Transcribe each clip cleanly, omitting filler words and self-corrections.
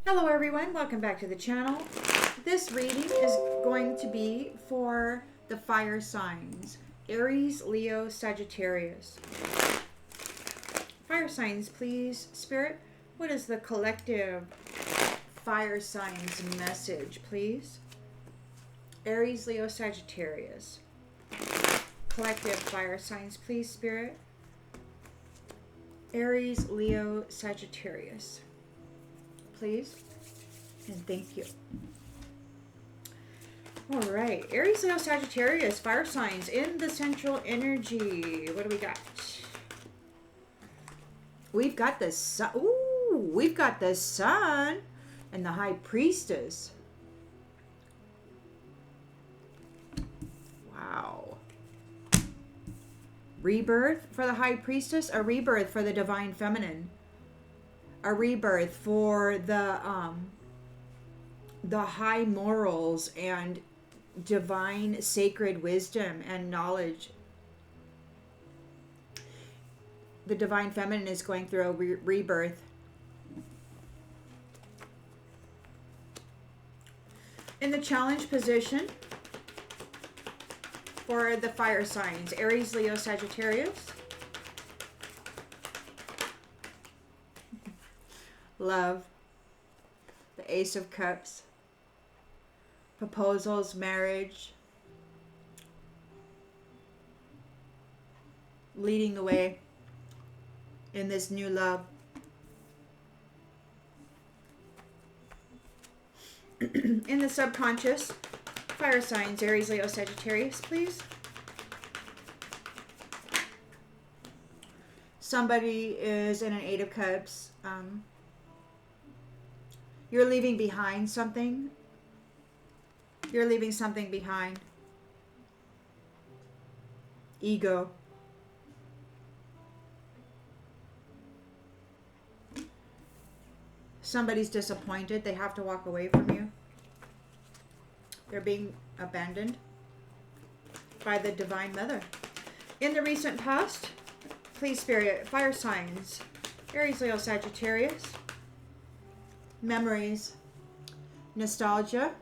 Hello everyone, welcome back to the channel. This reading is going to be for the fire signs, Aries, Leo, Sagittarius. Fire signs, please, Spirit. What is the collective fire signs message, please? Aries, Leo, Sagittarius. Collective fire signs, please, Spirit. Aries, Leo, Sagittarius. Please and thank you. All right, Aries, Leo, Sagittarius, fire signs in the central energy. What do we got? We've got the sun. Ooh, we've got the sun and the high priestess. Wow. Rebirth for the high priestess, a rebirth for the divine feminine. A rebirth for the high morals and divine sacred wisdom and knowledge. The divine feminine is going through a rebirth. In the challenge position for the fire signs, Aries, Leo, Sagittarius. Love, the Ace of Cups, proposals, marriage, leading the way in this new love. In the subconscious, fire signs, Aries, Leo, Sagittarius, please. Somebody is in an Eight of Cups. You're leaving behind something. You're leaving something behind. Ego. Somebody's disappointed. They have to walk away from you. They're being abandoned by the Divine Mother. In the recent past, please, Spirit, fire signs, Aries, Leo, Sagittarius. Memories, nostalgia,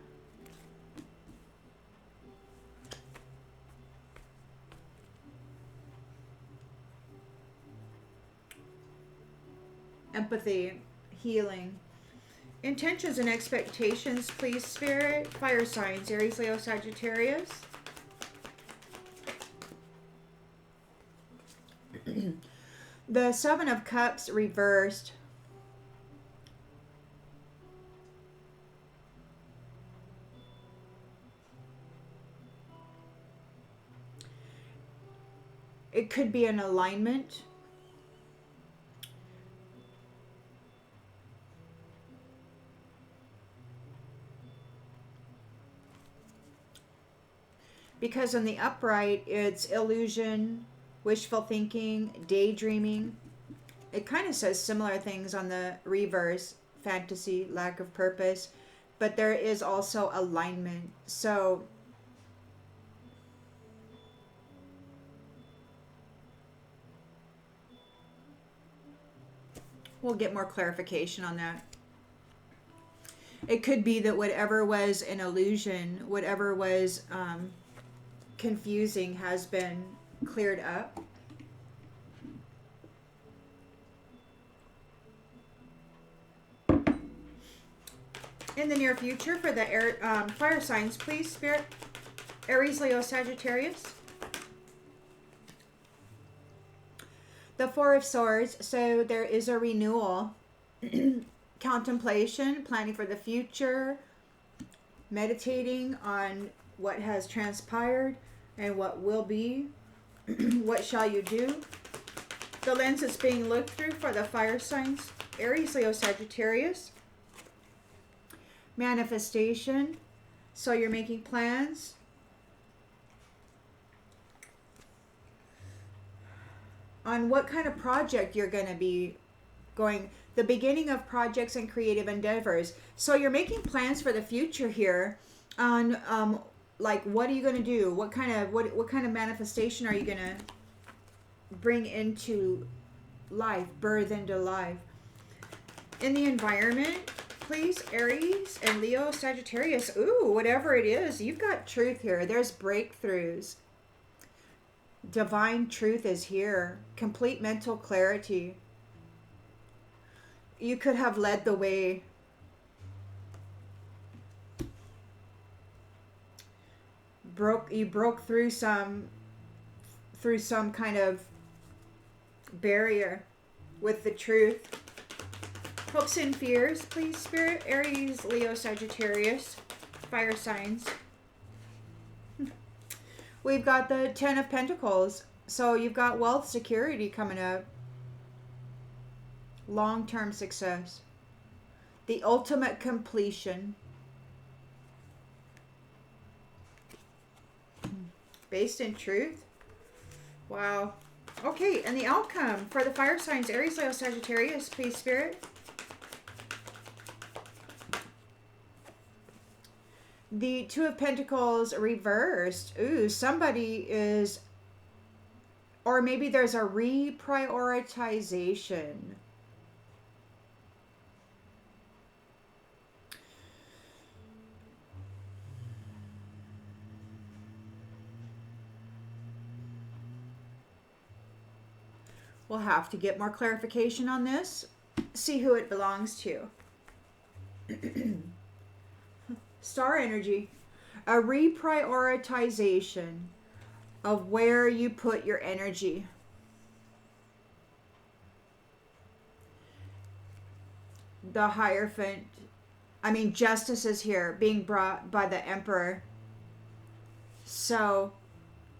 empathy, healing, intentions and expectations, please, Spirit, fire signs, Aries, Leo, Sagittarius. The Seven of Cups reversed. It could be an alignment. Because on the upright, it's illusion, wishful thinking, daydreaming. It kind of says similar things on the reverse, fantasy, lack of purpose, but there is also alignment. So we'll get more clarification on that. It could be that whatever was an illusion, whatever was confusing has been cleared up. In the near future for the fire signs, please, Spirit, Aries, Leo, Sagittarius. The Four of Swords, so there is a renewal, contemplation, planning for the future, meditating on what has transpired and what will be. What shall you do? The lens that's being looked through for the fire signs, Aries, Leo, Sagittarius. Manifestation, so you're making plans. On what kind of project you're going to be going, the beginning of projects and creative endeavors. So you're making plans for the future here on like, what are you going to do? What kind of manifestation are you going to bring into life, birth into life? In the environment, please. Aries and Leo, Sagittarius. Ooh, whatever it is, you've got truth here. There's breakthroughs. Divine truth is here. Complete mental clarity. You could have led the way. You broke through some kind of barrier with the truth. Hopes and fears, please, Spirit. Aries, Leo, Sagittarius, fire signs. We've got the Ten of Pentacles. So you've got wealth security coming up. Long-term success. The ultimate completion. Based in truth. Wow. Okay, and the outcome for the fire signs, Aries, Leo, Sagittarius, please, Spirit. The Two of Pentacles reversed. Ooh, somebody is, or maybe there's a reprioritization. We'll have to get more clarification on this. See who it belongs to. Star energy. A reprioritization of where you put your energy. The Hierophant. Justice is here, being brought by the Emperor. So,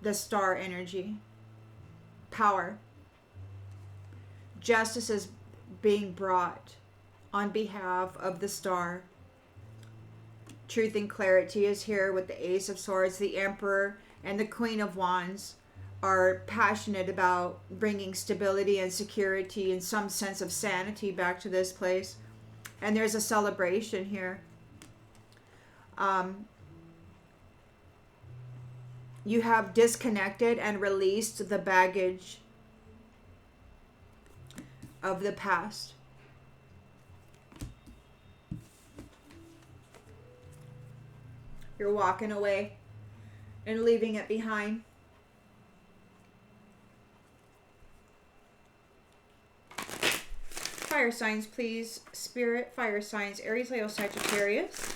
the star energy. Power. Justice is being brought on behalf of the star. Truth and clarity is here with the Ace of Swords. The Emperor and the Queen of Wands are passionate about bringing stability and security and some sense of sanity back to this place. And there's a celebration here. You have disconnected and released the baggage of the past. You're walking away and leaving it behind. Fire signs, please. Spirit, fire signs. Aries, Leo, Sagittarius.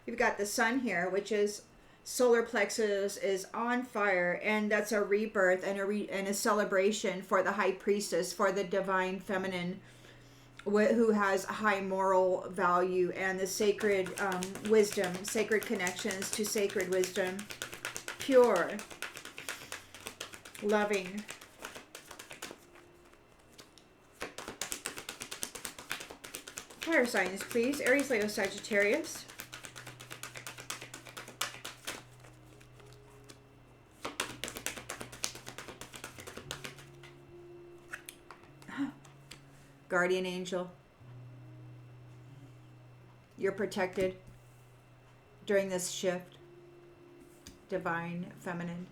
You've got the sun here, which is solar plexus is on fire, and that's a rebirth and a celebration for the high priestess, for the divine feminine, who has high moral value, and the sacred wisdom, sacred connections to sacred wisdom, pure, loving. Fire signs, please. Aries, Leo, Sagittarius. Guardian angel. You're protected during this shift. Divine feminine.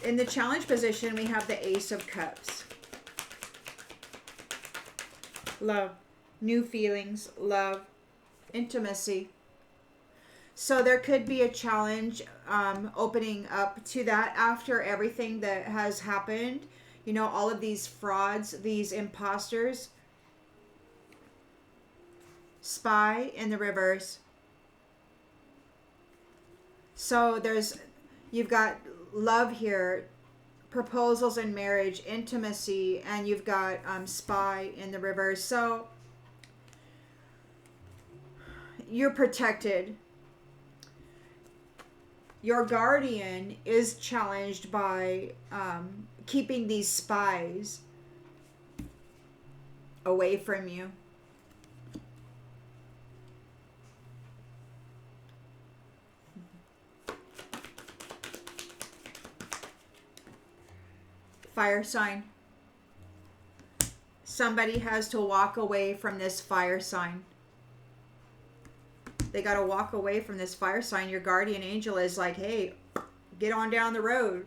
In the challenge position, we have the Ace of Cups. Love. New feelings. Love. Intimacy. So there could be a challenge opening up to that after everything that has happened. You know, all of these frauds, these imposters. Spy in the reverse. So you've got love here, proposals in marriage, intimacy, and you've got spy in the reverse. So you're protected. Your guardian is challenged by keeping these spies away from you. Fire sign. Somebody has to walk away from this fire sign. They got to walk away from this fire sign. Your guardian angel is like, hey, get on down the road.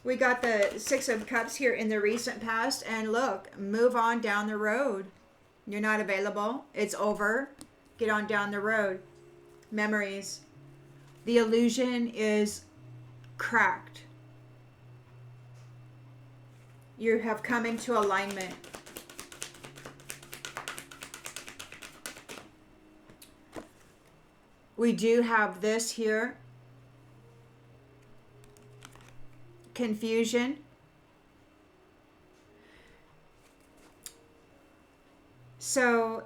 We got the Six of Cups here in the recent past. And look, move on down the road. You're not available. It's over. Get on down the road. Memories. The illusion is cracked. You have come into alignment. We do have this here. Confusion. So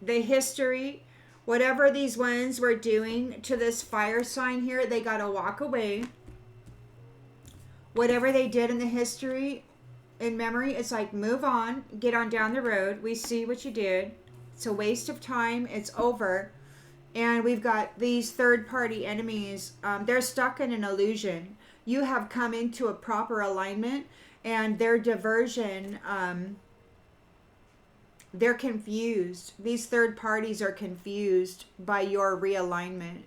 the history, whatever these ones were doing to this fire sign here, they got to walk away. Whatever they did in the history, in memory, it's like, move on, get on down the road. We see what you did. It's a waste of time. It's over. And we've got these third-party enemies. They're stuck in an illusion. You have come into a proper alignment, and their diversion, they're confused. These third parties are confused by your realignment.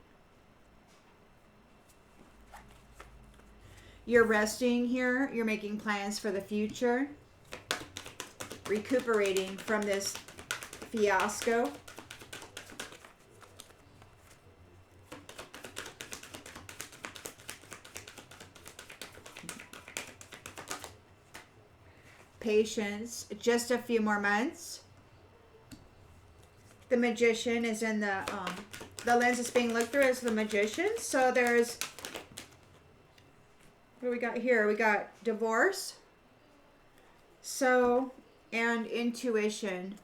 You're resting here. You're making plans for the future. Recuperating from this fiasco. Patience. Just a few more months. The Magician is in the lens that's being looked through is the Magician. So there's, what do we got here? We got divorce. So, and intuition.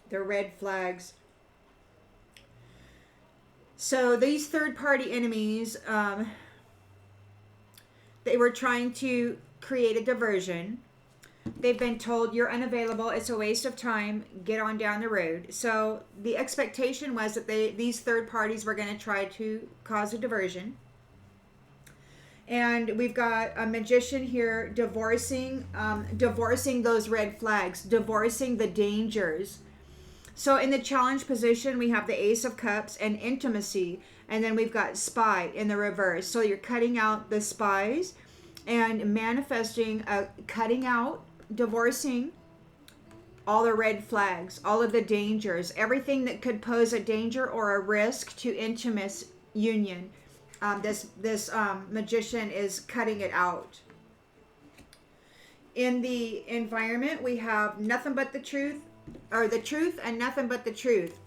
They're red flags. So these third-party enemies, they were trying to create a diversion. They've been told you're unavailable. It's a waste of time. Get on down the road. So the expectation was that these third parties were going to try to cause a diversion. And we've got a Magician here divorcing those red flags, divorcing the dangers. So in the challenge position, we have the Ace of Cups and intimacy. And then we've got spy in the reverse. So you're cutting out the spies and manifesting, cutting out, divorcing all the red flags, all of the dangers, everything that could pose a danger or a risk to intimate union. This Magician is cutting it out. In the environment, we have nothing but the truth, or the truth and nothing but the truth.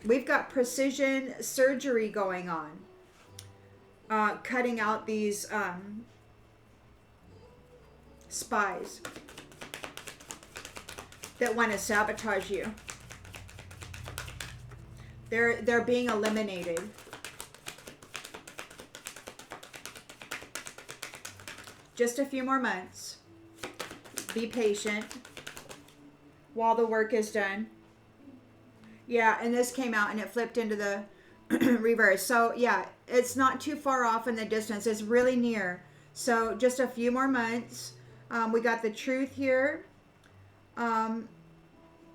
We've got precision surgery going on. Cutting out these spies that want to sabotage you. They're being eliminated. Just a few more months. Be patient while the work is done. Yeah, and this came out and it flipped into the reverse. So yeah, it's not too far off in the distance. It's really near. So just a few more months. We got the truth here. And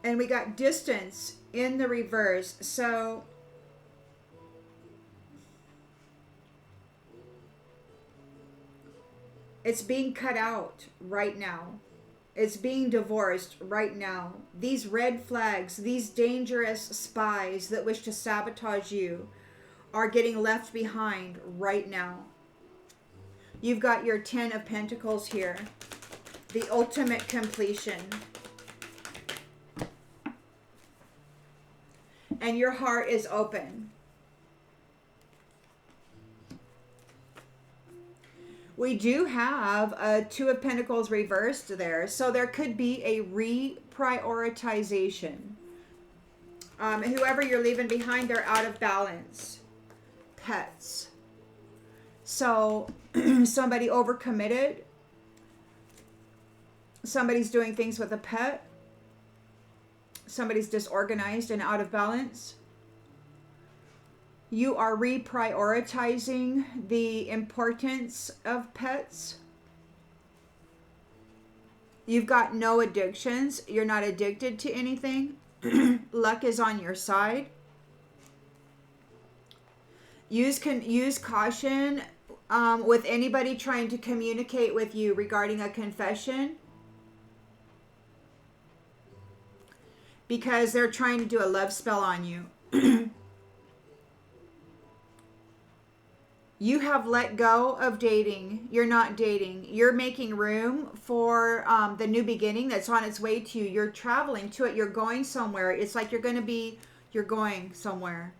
we got distance in the reverse. So it's being cut out right now. It's being divorced right now. These red flags, these dangerous spies that wish to sabotage you are getting left behind right now. You've got your 10 of Pentacles here. The ultimate completion. And your heart is open. We do have a 2 of Pentacles reversed there. So there could be a reprioritization. Whoever you're leaving behind, they're out of balance. Pets. So somebody overcommitted. Somebody's doing things with a pet. Somebody's disorganized and out of balance. You are reprioritizing the importance of pets. You've got no addictions. You're not addicted to anything. Luck is on your side. Use caution with anybody trying to communicate with you regarding a confession, because they're trying to do a love spell on you. You have let go of dating. You're not dating. You're making room for the new beginning that's on its way to you. You're traveling to it. You're going somewhere. It's like you're going somewhere.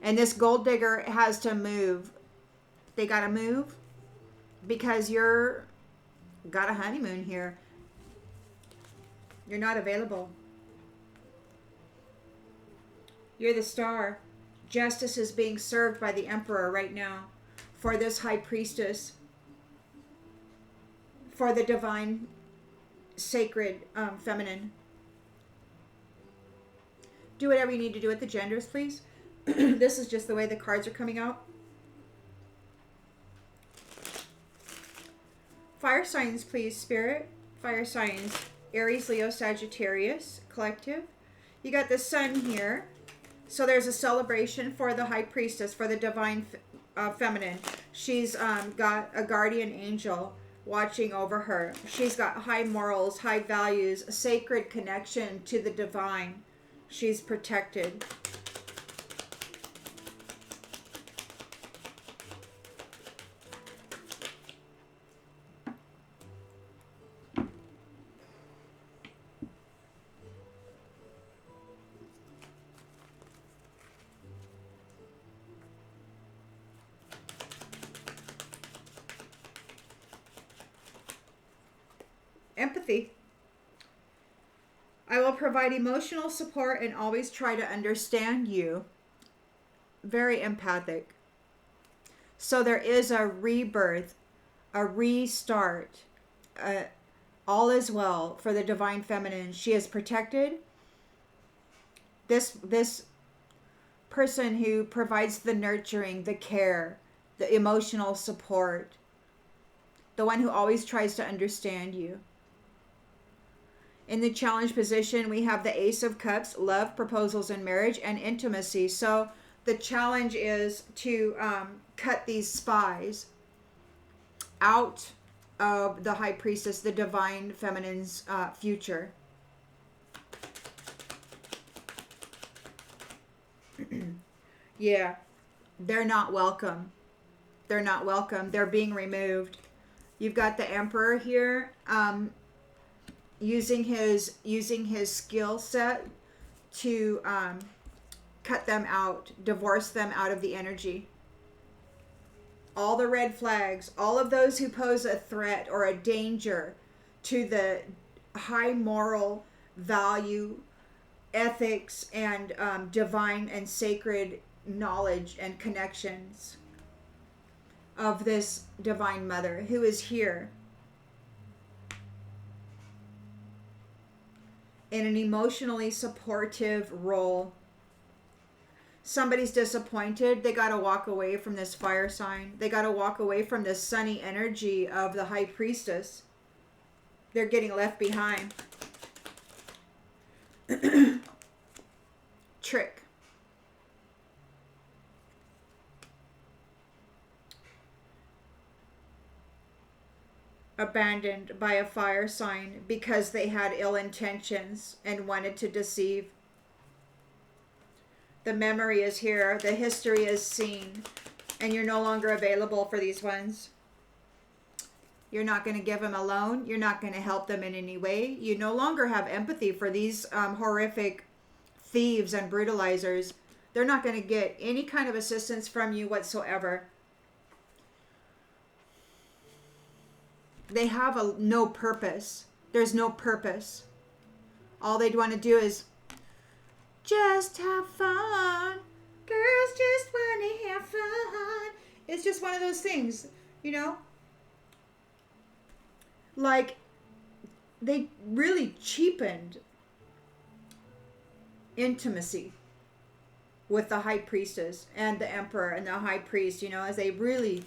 And this gold digger has to move. They got to move because you're got a honeymoon here. You're not available. You're the star. Justice is being served by the emperor right now for this high priestess, for the divine, sacred, feminine. Do whatever you need to do with the genders, please. This is just the way the cards are coming out. Fire signs, please, Spirit. Fire signs. Aries, Leo, Sagittarius, collective. You got the sun here. So there's a celebration for the high priestess, for the divine feminine. She's got a guardian angel watching over her. She's got high morals, high values, a sacred connection to the divine. She's protected. Empathy. I will provide emotional support and always try to understand you. Very empathic. So there is a rebirth, a restart. All is well for the divine feminine. She is protected. This person who provides the nurturing, the care, the emotional support, the one who always tries to understand you. In the challenge position, we have the Ace of Cups, love, proposals, and marriage, and intimacy. So the challenge is to cut these spies out of the high priestess, the divine feminine's future. Yeah, they're not welcome. They're not welcome. They're being removed. You've got the Emperor here. Using his skill set to cut them out, divorce them out of the energy. All the red flags, all of those who pose a threat or a danger to the high moral value, ethics, and divine and sacred knowledge and connections of this divine mother who is here in an emotionally supportive role. Somebody's disappointed. They got to walk away from this fire sign. They got to walk away from this sunny energy of the high priestess. They're getting left behind. Trick. Abandoned by a fire sign because they had ill intentions and wanted to deceive. The memory is here. The history is seen. And you're no longer available for these ones. You're not going to give them a loan. You're not going to help them in any way. You no longer have empathy for these horrific thieves and brutalizers. They're not going to get any kind of assistance from you whatsoever. They have no purpose. There's no purpose. All they'd want to do is just have fun. Girls just want to have fun. It's just one of those things, you know? Like, they really cheapened intimacy. with the high priestess and the emperor and the high priest, you know, as they really,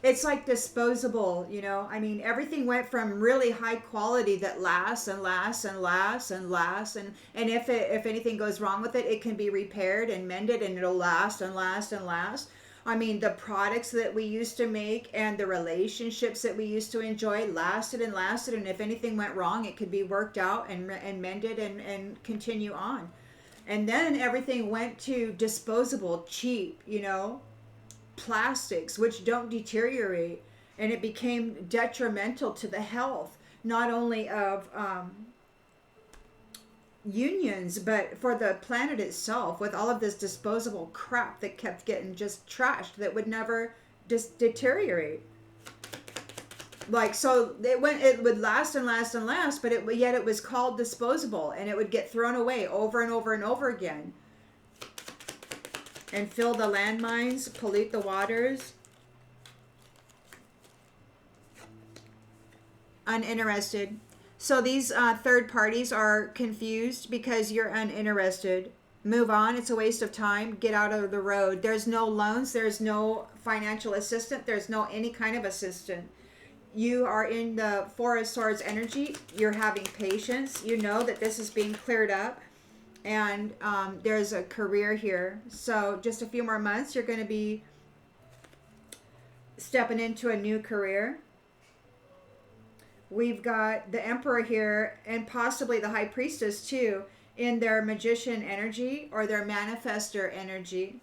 it's like disposable, you know. I mean, everything went from really high quality that lasts and lasts and lasts and lasts, and if anything goes wrong with it, it can be repaired and mended, and it'll last and last and last. I mean, the products that we used to make and the relationships that we used to enjoy lasted and lasted, and if anything went wrong, it could be worked out and mended and continue on. And then everything went to disposable, cheap, you know, plastics, which don't deteriorate, and it became detrimental to the health, not only of unions, but for the planet itself, with all of this disposable crap that kept getting just trashed that would never just deteriorate. Like, so it would last and last and last, but yet it was called disposable, and it would get thrown away over and over and over again, and fill the landmines, pollute the waters. Uninterested. So these third parties are confused because you're uninterested. Move on. It's a waste of time. Get out of the road. There's no loans. There's no financial assistant. There's no any kind of assistant. You are in the Four of Swords energy. You're having patience. You know that this is being cleared up. And there's a career here. So just a few more months, you're going to be stepping into a new career. We've got the Emperor here, and possibly the High Priestess too, in their magician energy or their manifester energy.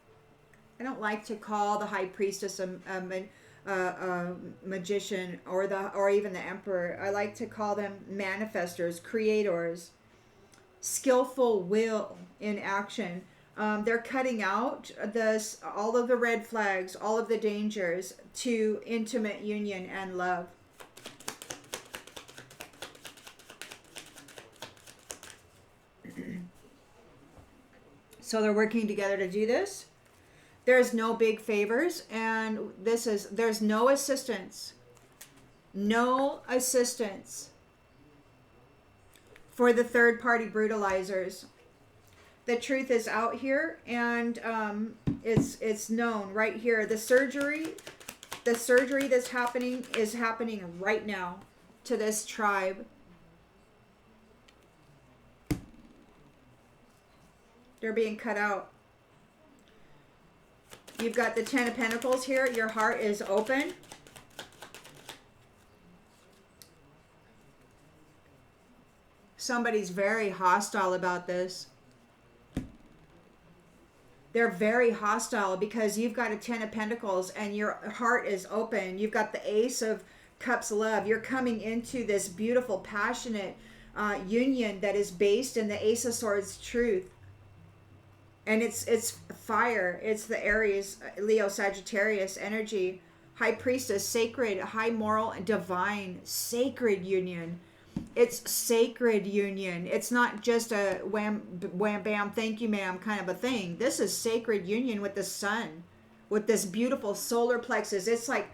I don't like to call the High Priestess a magician, or even the Emperor. I like to call them manifestors, creators, skillful will in action. They're cutting out all of the red flags, all of the dangers to intimate union and love. So they're working together to do this. There's no big favors, and there's no assistance. No assistance for the third party brutalizers. The truth is out here, and it's known right here. The surgery that's happening is happening right now to this tribe. They're being cut out. You've got the Ten of Pentacles here. Your heart is open. Somebody's very hostile about this. They're very hostile because you've got a Ten of Pentacles and your heart is open. You've got the Ace of Cups love. You're coming into this beautiful, passionate union that is based in the Ace of Swords truth. And it's fire. It's the Aries, Leo, Sagittarius energy. High Priestess, sacred, high moral, and divine, sacred union. It's sacred union. It's not just a wham, wham, bam, thank you, ma'am kind of a thing. This is sacred union with the sun, with this beautiful solar plexus. It's like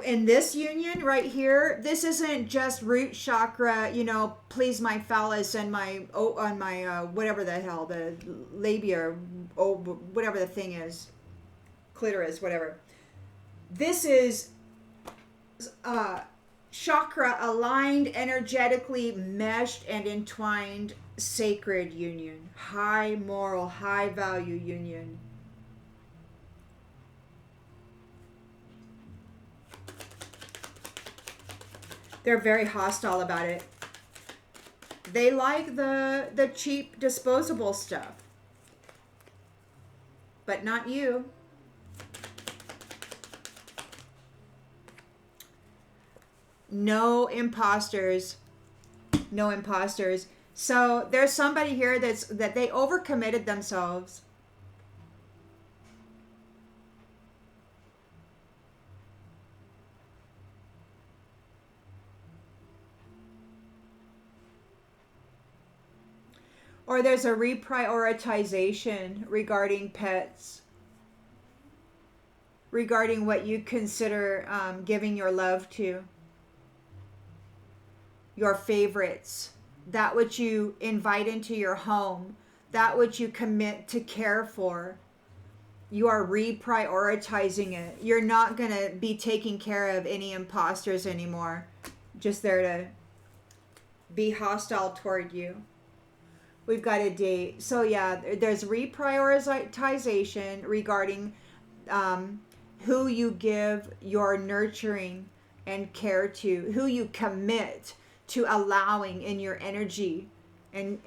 in this union right here, this isn't just root chakra, you know, please my phallus and my whatever the hell, the labia, whatever the thing is, clitoris, whatever. This is chakra aligned, energetically meshed and entwined sacred union, high moral, high value union. They're very hostile about it. They like the cheap disposable stuff, but not you. No imposters. No imposters. So there's somebody here that they overcommitted themselves. Or there's a reprioritization regarding pets, regarding what you consider giving your love to, your favorites, that which you invite into your home, that which you commit to care for, you are reprioritizing it. You're not going to be taking care of any imposters anymore, just there to be hostile toward you. We've got a date. So yeah, there's reprioritization regarding who you give your nurturing and care to, who you commit to allowing in your energy and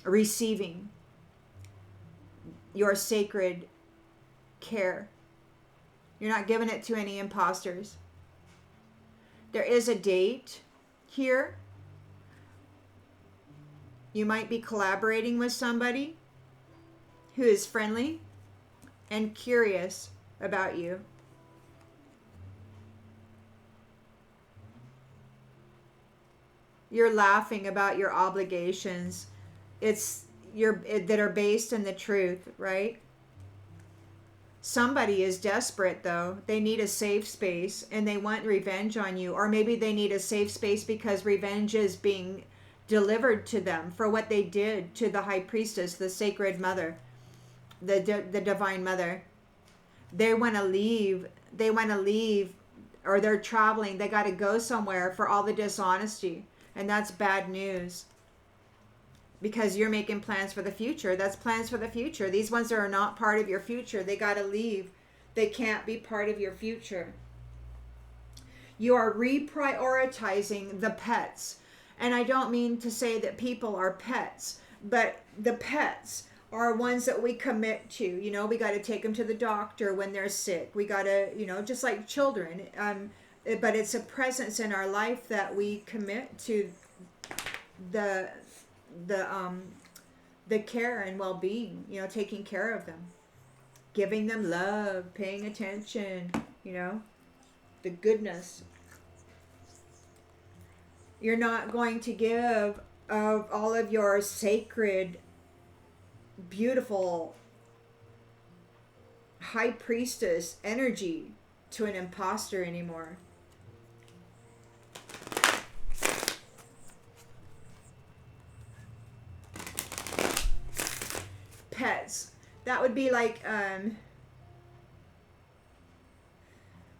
receiving your sacred care. You're not giving it to any imposters. There is a date here. You might be collaborating with somebody who is friendly and curious about you. You're laughing about your obligations. That are based in the truth, right? Somebody is desperate though. They need a safe space and they want revenge on you, or maybe they need a safe space because revenge is being delivered to them for what they did to the high priestess, the sacred mother, the divine mother. They want to leave, or they're traveling, they got to go somewhere for all the dishonesty, and that's bad news. Because you're making plans for the future. That's plans for the future. These ones that are not part of your future, they got to leave. They can't be part of your future. You are reprioritizing the pets. And I don't mean to say that people are pets, but the pets are ones that we commit to. You know, we got to take them to the doctor when they're sick. We got to, just like children. But it's a presence in our life that we commit to the care and well-being, taking care of them, giving them love, paying attention, the goodness. You're not going to give of all of your sacred, beautiful high priestess energy to an imposter anymore. Pets. That would be like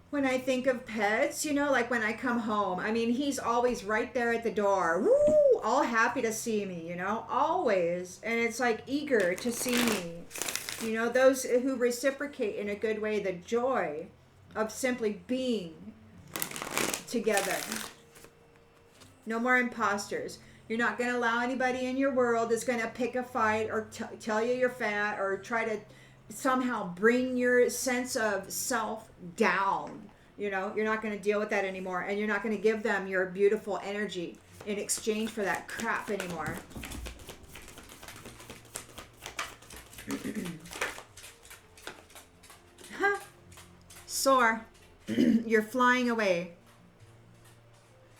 when I think of pets, like when I come home. I mean, he's always right there at the door. Woo! All happy to see me, always. And it's like eager to see me. Those who reciprocate in a good way the joy of simply being together. No more imposters. You're not going to allow anybody in your world that's going to pick a fight or tell you you're fat or try to somehow bring your sense of self down. You're not going to deal with that anymore. And you're not going to give them your beautiful energy in exchange for that crap anymore. Soar. You're flying away.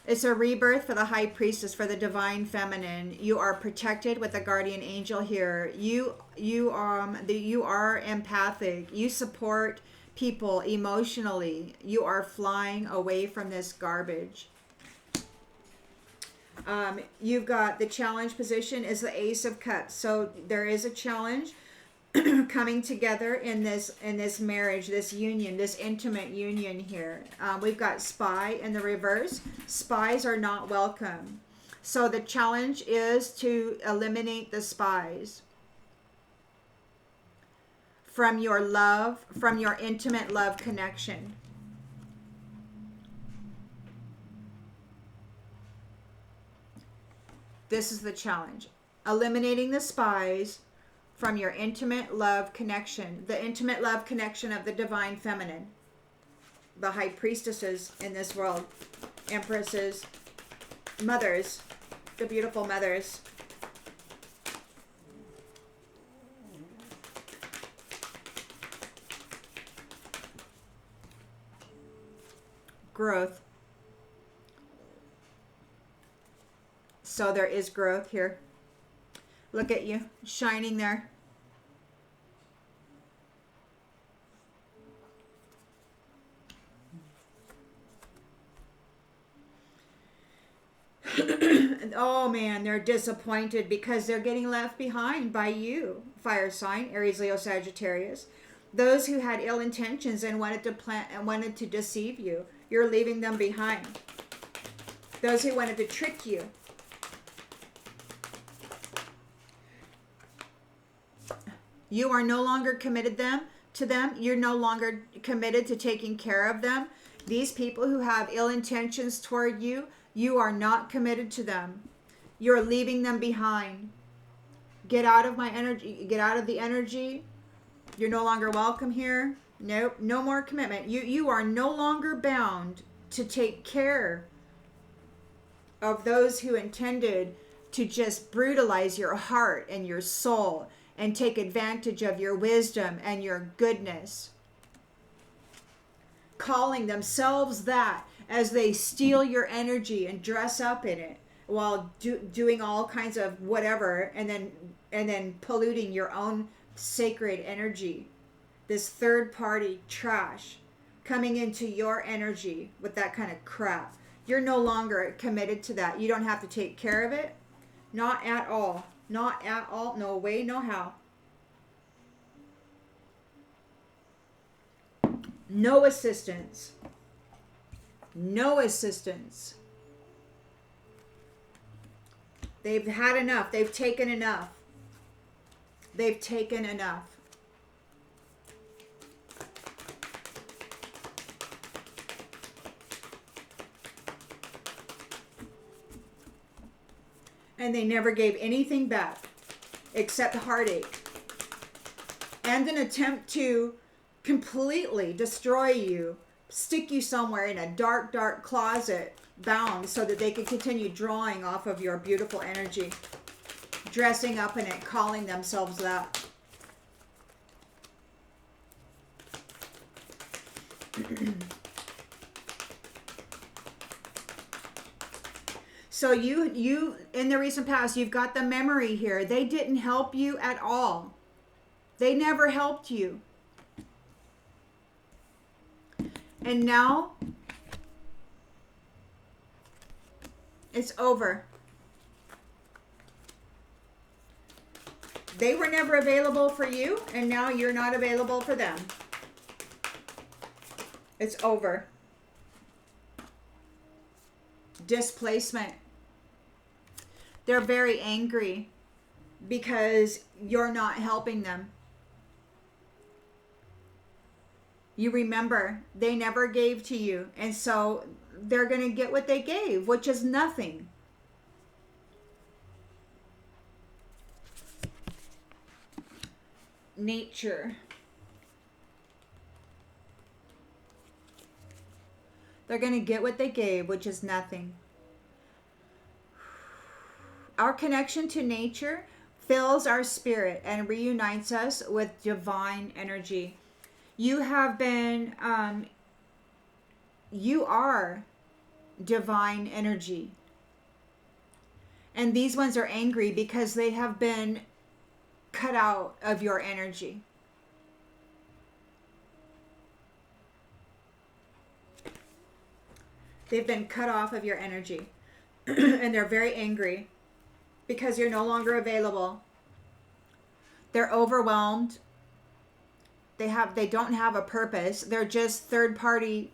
It's a rebirth for the high priestess, for the divine feminine. You are protected with a guardian angel here. You are empathic. You support people emotionally. You are flying away from this garbage. You've got the challenge position is the Ace of Cups. So there is a challenge coming together in this marriage, this union, this intimate union here. We've got spy in the reverse. Spies are not welcome. So the challenge is to eliminate the spies from your love, from your intimate love connection. This is the challenge. Eliminating the spies from your intimate love connection, the intimate love connection of the divine feminine, the high priestesses in this world, empresses, mothers, the beautiful mothers. Growth. So there is growth here. Look at you, shining there. Oh man, they're disappointed because they're getting left behind by you, fire sign, Aries, Leo, Sagittarius. Those who had ill intentions and wanted to plant and wanted to deceive you, you're leaving them behind. Those who wanted to trick you. You are no longer committed to them. You're no longer committed to taking care of them. These people who have ill intentions toward you, you are not committed to them. You're leaving them behind. Get out of my energy. Get out of the energy. You're no longer welcome here. Nope, no more commitment. You are no longer bound to take care of those who intended to just brutalize your heart and your soul and take advantage of your wisdom and your goodness. Calling themselves that as they steal your energy and dress up in it while doing all kinds of whatever, and then polluting your own sacred energy. This third party trash coming into your energy with that kind of crap. You're no longer committed to that. You don't have to take care of it. Not at all. Not at all. No way, no how. No assistance. No assistance. They've had enough. They've taken enough. They've taken enough. And they never gave anything back except heartache and an attempt to completely destroy you, stick you somewhere in a dark, dark closet bound so that they could continue drawing off of your beautiful energy, dressing up in it, calling themselves that. So you in the recent past, you've got the memory here. They didn't help you at all. They never helped you. And now it's over. They were never available for you, and now you're not available for them. It's over. Displacement. They're very angry because you're not helping them. You remember, they never gave to you, and so they're going to get what they gave, which is nothing. Nature. They're going to get what they gave, which is nothing. Our connection to nature fills our spirit and reunites us with divine energy. You have been, you are divine energy. And these ones are angry because they have been cut out of your energy. They've been cut off of your energy. And they're very angry because you're no longer available. They're overwhelmed. They don't have a purpose. They're just third party,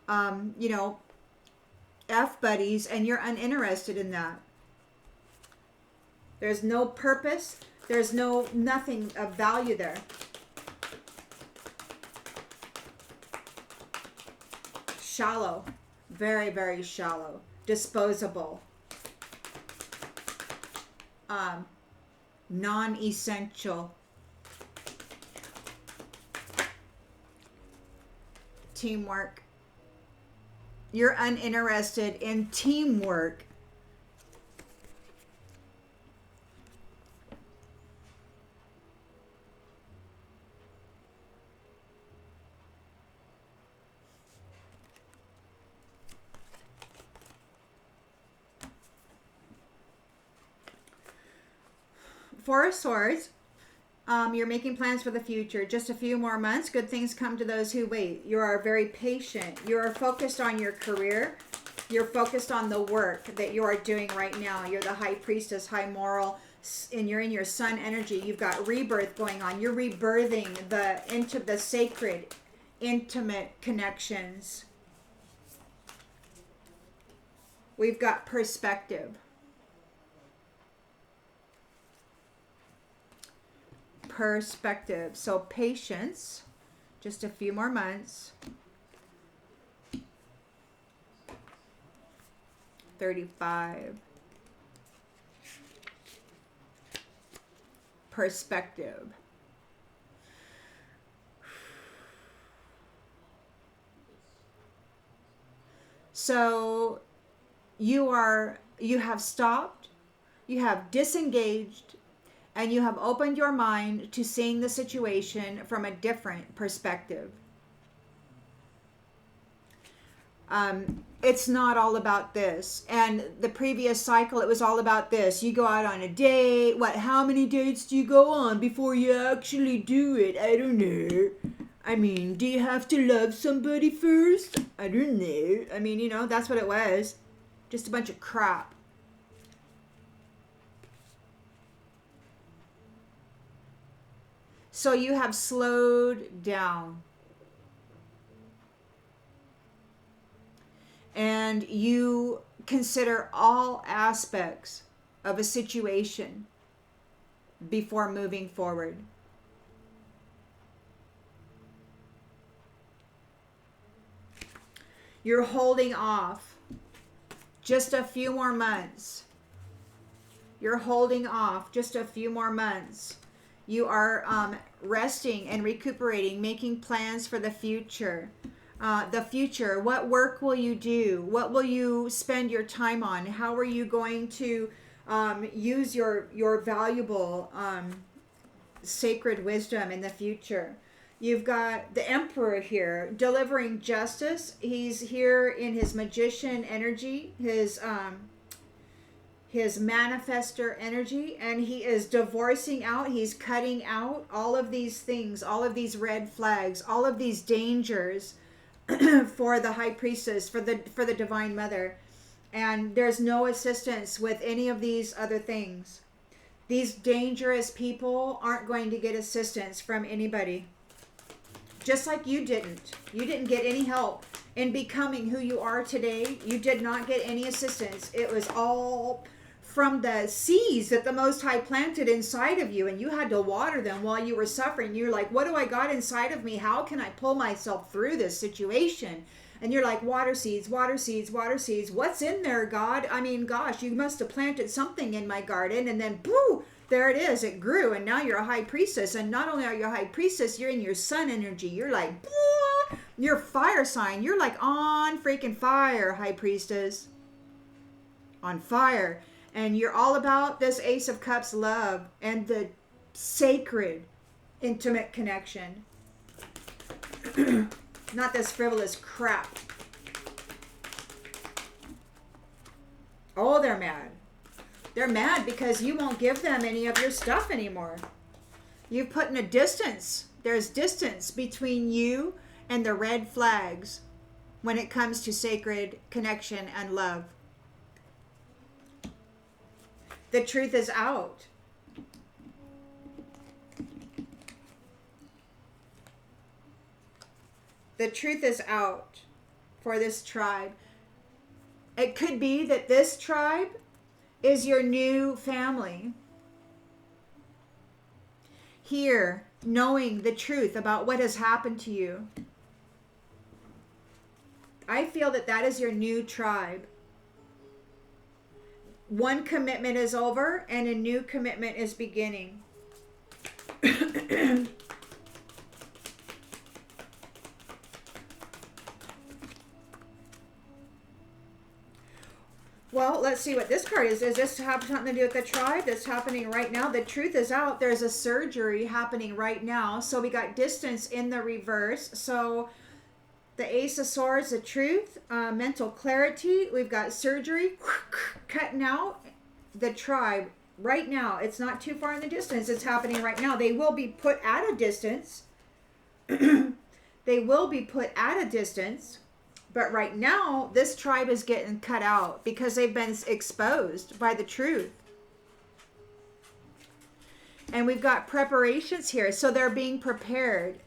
F buddies, and you're uninterested in that. There's no purpose. There's nothing of value there. Shallow. Very, very shallow. Disposable. Non-essential. Teamwork. You're uninterested in teamwork. Four of Swords. You're making plans for the future. Just a few more months. Good things come to those who wait. You are very patient. You are focused on your career. You're focused on the work that you are doing right now. You're the high priestess, high moral, and you're in your sun energy. You've got rebirth going on. You're rebirthing into the sacred, intimate connections. We've got perspective. Perspective. So patience, just a few more months. 35. Perspective. So you have stopped, you have disengaged, and you have opened your mind to seeing the situation from a different perspective. It's not all about this. And the previous cycle, it was all about this. You go out on a date. How many dates do you go on before you actually do it? I don't know. I mean, do you have to love somebody first? I don't know. I mean, that's what it was. Just a bunch of crap. So you have slowed down. And you consider all aspects of a situation before moving forward. You're holding off just a few more months. You're holding off just a few more months. You are resting and recuperating, making plans for the future. What work will you do? What will you spend your time on? How are you going to use your valuable sacred wisdom in the future? You've got the Emperor here delivering justice. He's here in his magician energy, his manifester energy, and he is divorcing out, he's cutting out all of these things, all of these red flags, all of these dangers for the high priestess, for the divine mother. And there's no assistance with any of these other things. These dangerous people aren't going to get assistance from anybody. Just like you didn't get any help in becoming who you are today. You did not get any assistance. It was all from the seeds that the Most High planted inside of you, and you had to water them while you were suffering. You're like, what do I got inside of me? How can I pull myself through this situation? And you're like, water seeds, water seeds, water seeds. What's in there, God? I mean, gosh, you must have planted something in my garden, and then boo, there it is. It grew, and now you're a high priestess. And not only are you a high priestess, you're in your sun energy. You're like, boo, you're fire sign. You're like on freaking fire, high priestess. On fire. And you're all about this Ace of Cups love and the sacred, intimate connection. Not this frivolous crap. Oh, they're mad. They're mad because you won't give them any of your stuff anymore. You've put in a distance. There's distance between you and the red flags when it comes to sacred connection and love. The truth is out. The truth is out for this tribe. It could be that this tribe is your new family. Here, knowing the truth about what has happened to you. I feel that that is your new tribe. One commitment is over and a new commitment is beginning. Well, let's see what this card is. Does this have something to do with the tribe that's happening right now? The truth is out. There's a surgery happening right now. So we got distance in the reverse. So the Ace of Swords, the truth, mental clarity. We've got surgery, cutting out the tribe right now. It's not too far in the distance. It's happening right now. They will be put at a distance. They will be put at a distance, But right now, this tribe is getting cut out because they've been exposed by the truth. And we've got preparations here. So they're being prepared.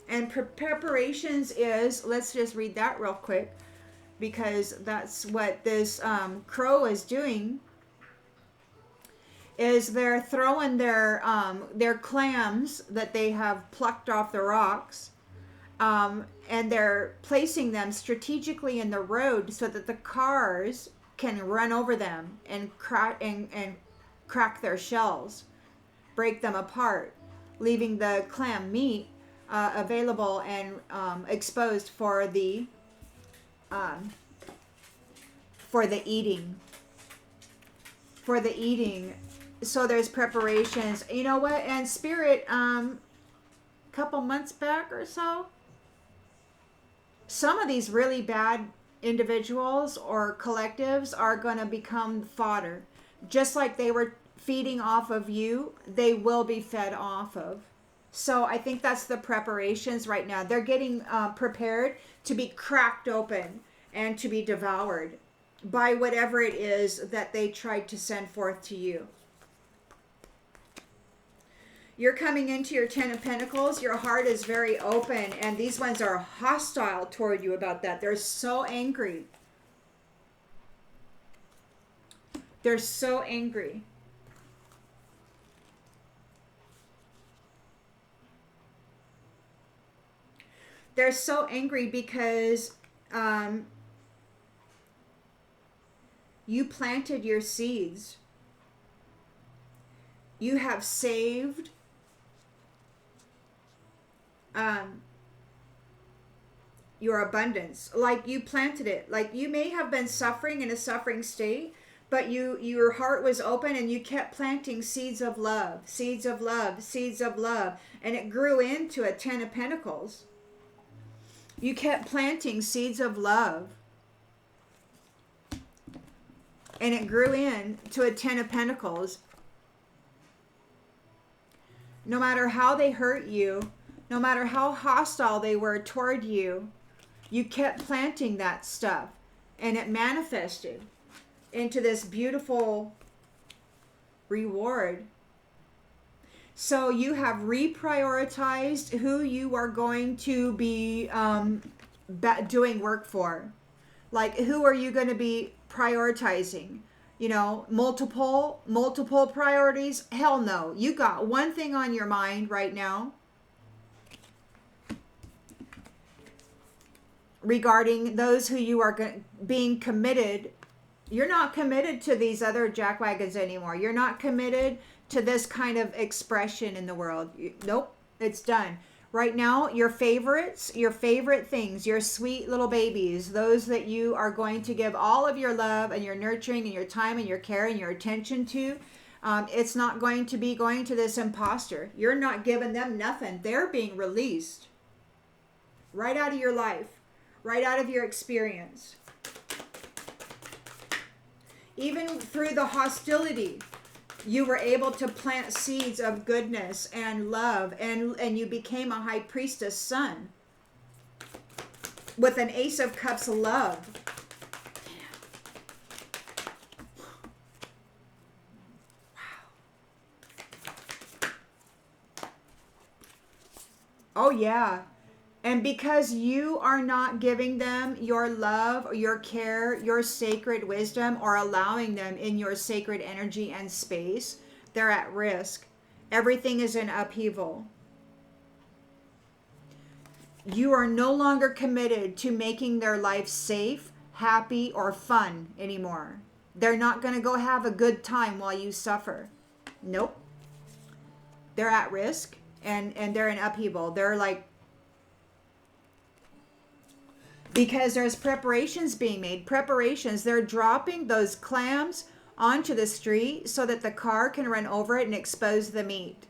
And preparations is, let's just read that real quick, because that's what this crow is doing. Is they're throwing their clams that they have plucked off the rocks, and they're placing them strategically in the road so that the cars can run over them and crack their shells, break them apart, leaving the clam meat available and exposed for the eating. For the eating. So there's preparations. You know what? And Spirit, couple months back or so, some of these really bad individuals or collectives are going to become fodder. Just like they were feeding off of you, they will be fed off of. So I think that's the preparations right now. They're getting prepared to be cracked open and to be devoured by whatever it is that they tried to send forth to you. You're coming into your Ten of Pentacles. Your heart is very open, and these ones are hostile toward you about that. They're so angry. They're so angry. They're so angry because you planted your seeds. You have saved your abundance. Like you planted it. Like you may have been suffering in a suffering state, but your heart was open and you kept planting seeds of love, seeds of love, seeds of love, and it grew into a Ten of Pentacles. You kept planting seeds of love, and it grew into a Ten of Pentacles. No matter how they hurt you, no matter how hostile they were toward you, you kept planting that stuff, and it manifested into this beautiful reward. So you have reprioritized who you are going to be doing work for. Like, who are you going to be prioritizing? You know, multiple priorities? Hell no. You got one thing on your mind right now regarding those who you are being committed. You're not committed to these other jackwagons anymore. You're not committed to this kind of expression in the world. Nope, it's done. Right now, your favorites, your favorite things, your sweet little babies, those that you are going to give all of your love and your nurturing and your time and your care and your attention to, it's not going to be going to this imposter. You're not giving them nothing. They're being released right out of your life, right out of your experience. Even through the hostility, you were able to plant seeds of goodness and love, and you became a high priestess son with an Ace of Cups love. Wow. Oh yeah. And because you are not giving them your love, or your care, your sacred wisdom, or allowing them in your sacred energy and space, they're at risk. Everything is in upheaval. You are no longer committed to making their life safe, happy, or fun anymore. They're not going to go have a good time while you suffer. Nope. They're at risk, and they're in upheaval. They're like, because there's preparations being made. Preparations. They're dropping those clams onto the street so that the car can run over it and expose the meat.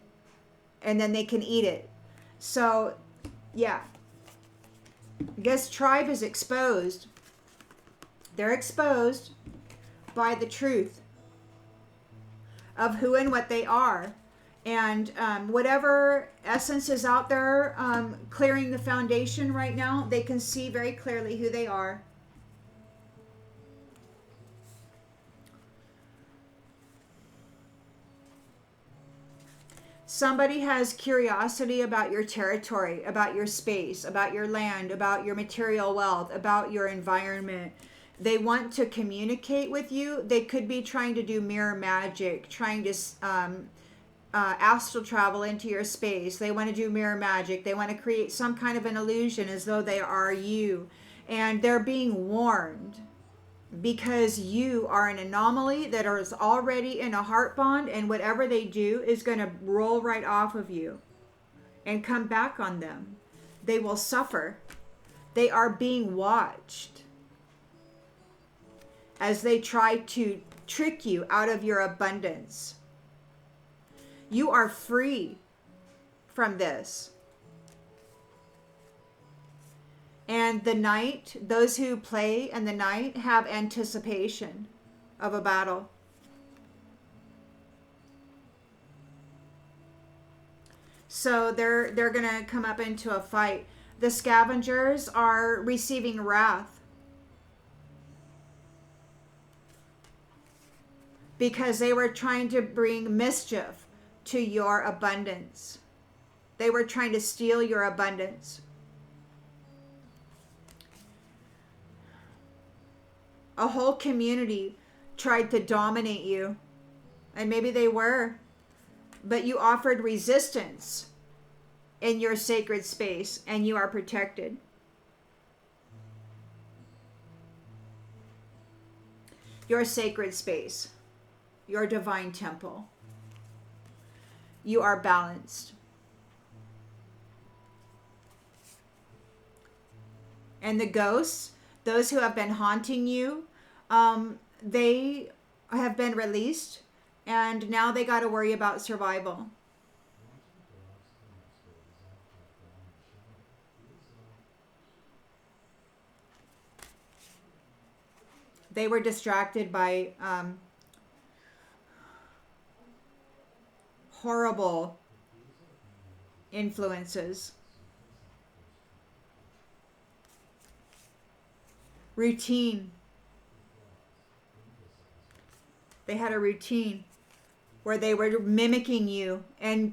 And then they can eat it. So, yeah. This tribe is exposed. They're exposed by the truth of who and what they are. And whatever essence is out there clearing the foundation right now, they can see very clearly who they are. Somebody has curiosity about your territory, about your space, about your land, about your material wealth, about your environment. They want to communicate with you. They could be trying to do mirror magic, trying to astral travel into your space. They want to do mirror magic. They want to create some kind of an illusion as though they are you. And they're being warned because you are an anomaly that is already in a heart bond, and whatever they do is going to roll right off of you and come back on them. They will suffer. They are being watched as they try to trick you out of your abundance. You are free from this. And the night, those who play in the night have anticipation of a battle. So they're going to come up into a fight. The scavengers are receiving wrath because they were trying to bring mischief to your abundance. They were trying to steal your abundance. A whole community tried to dominate you, and maybe they were, but you offered resistance in your sacred space, and you are protected. Your sacred space, your divine temple. You are balanced. And the ghosts, those who have been haunting you, they have been released, and now they got to worry about survival. They were distracted by horrible influences. Routine. They had a routine where they were mimicking you and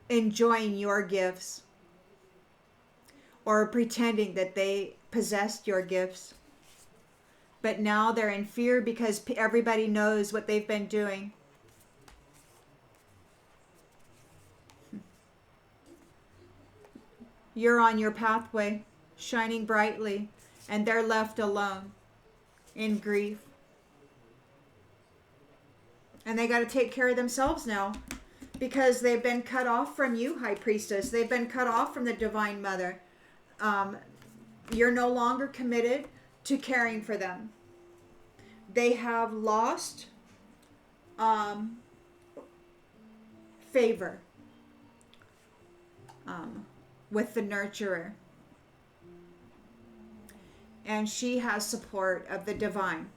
enjoying your gifts, or pretending that they possessed your gifts. But now they're in fear because everybody knows what they've been doing. You're on your pathway, shining brightly, and they're left alone in grief. And they got to take care of themselves now because they've been cut off from you, High Priestess. They've been cut off from the Divine Mother. You're no longer committed to caring for them. They have lost favor with the nurturer. And she has support of the divine.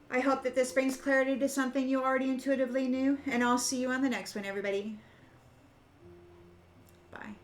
I hope that this brings clarity to something you already intuitively knew, and I'll see you on the next one, everybody. Bye.